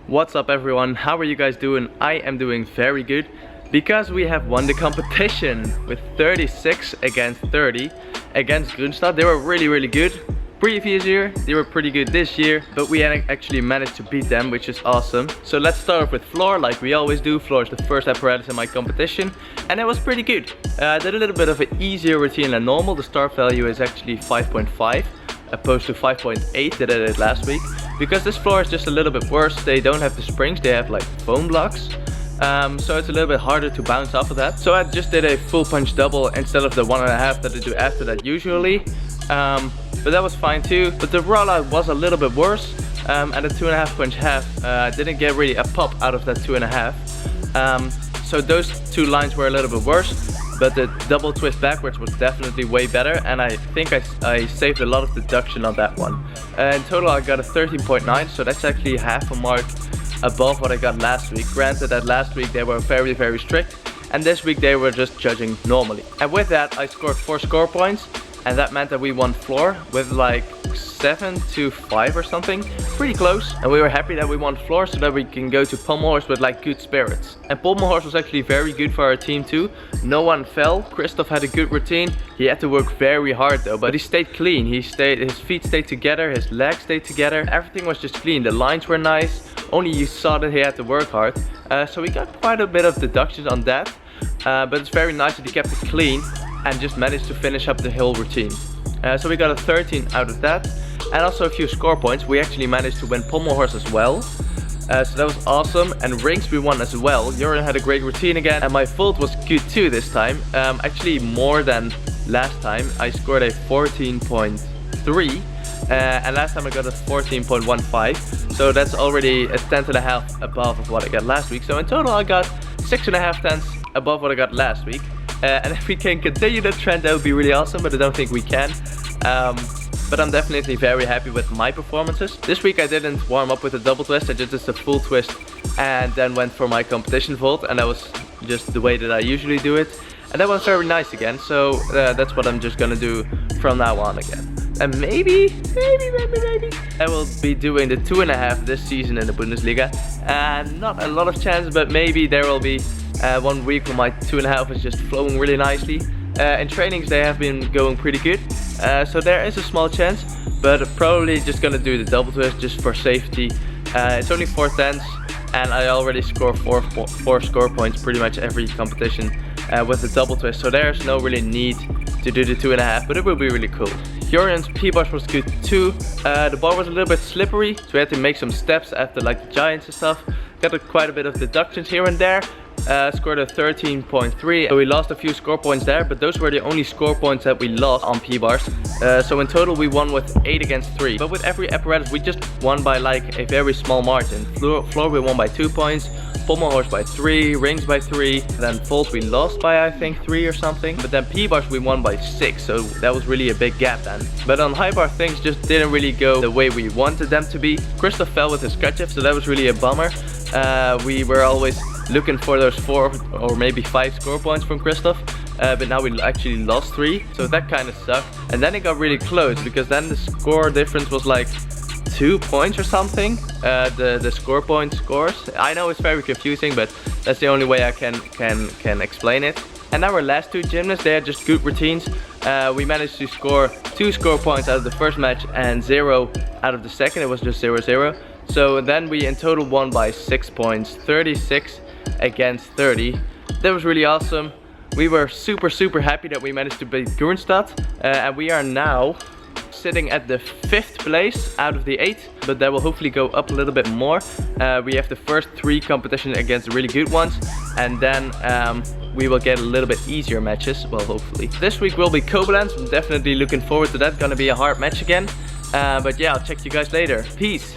What's up everyone, how are you guys doing? I am doing very good because we have won the competition with 36 against 30 against Grunstadt. They were really good previous year, they were pretty good this year, but we actually managed to beat them, which is awesome. So let's start off with floor like we always do. Floor is the first apparatus in my competition and it was pretty good. I did a little bit of an easier routine than normal. The start value is actually 5.5 opposed to 5.8 that I did last week, because this floor is just a little bit worse. They don't have the springs, they have like foam blocks, so it's a little bit harder to bounce off of that. So I just did a full punch double instead of the 1.5 that I do after that usually, but that was fine too. But the rollout was a little bit worse, and the 2.5 punch half didn't get really a pop out of that 2.5, so those two lines were a little bit worse. But the double twist backwards was definitely way better, and I think I saved a lot of deduction on that one. In total I got a 13.9, so that's actually half a mark above what I got last week. Granted that last week they were very strict, and this week they were just judging normally. And with that I scored 4 score points, and that meant that we won floor with like 7-5 or something, pretty close. And we were happy that we won floor so that we can go to Pommelhorst with like good spirits. And Pommelhorst was actually very good for our team too. No one fell. Christoph had a good routine. He had to work very hard though, but he stayed clean. His feet stayed together, his legs stayed together. Everything was just clean. The lines were nice. Only you saw that he had to work hard. So we got quite a bit of deductions on that. But it's very nice that he kept it clean and just managed to finish up the whole routine. So we got a 13 out of that, and also a few score points. We actually managed to win Pommelhorst as well, so that was awesome. And rings we won as well. Joran had a great routine again, and my vault was good too this time, actually more than last time. I scored a 14.3 and last time I got a 14.15, so that's already a 10.5 above of what I got last week. So in total I got 6.5 tenths above what I got last week. And if we can continue that trend, that would be really awesome, but I don't think we can. But I'm definitely very happy with my performances. This week I didn't warm up with a double twist, I just did a full twist and then went for my competition vault, and that was just the way that I usually do it. And that was very nice again, so that's what I'm just gonna do from now on again. And maybe I will be doing the 2.5 this season in the Bundesliga. And not a lot of chance, but maybe there will be one week when my 2.5 is just flowing really nicely. In trainings they have been going pretty good, so there is a small chance, but probably just gonna do the double twist just for safety. It's only 4 tenths, and I already score 4 score points pretty much every competition with the double twist, so there's no really need to do the 2.5, but it will be really cool. Joran's P-bars was good too. The bar was a little bit slippery, so we had to make some steps after like the giants and stuff. Got quite a bit of deductions here and there. Scored a 13.3, so we lost a few score points there, but those were the only score points that we lost on P-bars. So in total we won with 8 against 3, but with every apparatus we just won by like a very small margin. Floor we won by 2 points, Pommelhorst by 3, rings by 3, then vault we lost by I think 3 or something, but then P-bars we won by 6, so that was really a big gap then. But on high bar things just didn't really go the way we wanted them to be. Christoph fell with his scratch-off, so that was really a bummer. We were always looking for those 4 or maybe 5 score points from Christoph, but now we actually lost 3, so that kind of sucked. And then it got really close, because then the score difference was like 2 points or something, the score point scores. I know it's very confusing, but that's the only way I can explain it. And our last 2 gymnasts, they had just good routines. We managed to score 2 score points out of the first match and 0 out of the second. It was just 0-0. So then we in total won by 6 points, 36 against 30. That was really awesome. We were super happy that we managed to beat Grunstadt, and we are now sitting at the 5th place out of the 8, but that will hopefully go up a little bit more. We have the first 3 competitions against really good ones, and then we will get a little bit easier matches, well hopefully. This week will be Koblenz. I'm definitely looking forward to that. Gonna be a hard match again, but yeah, I'll check you guys later. Peace.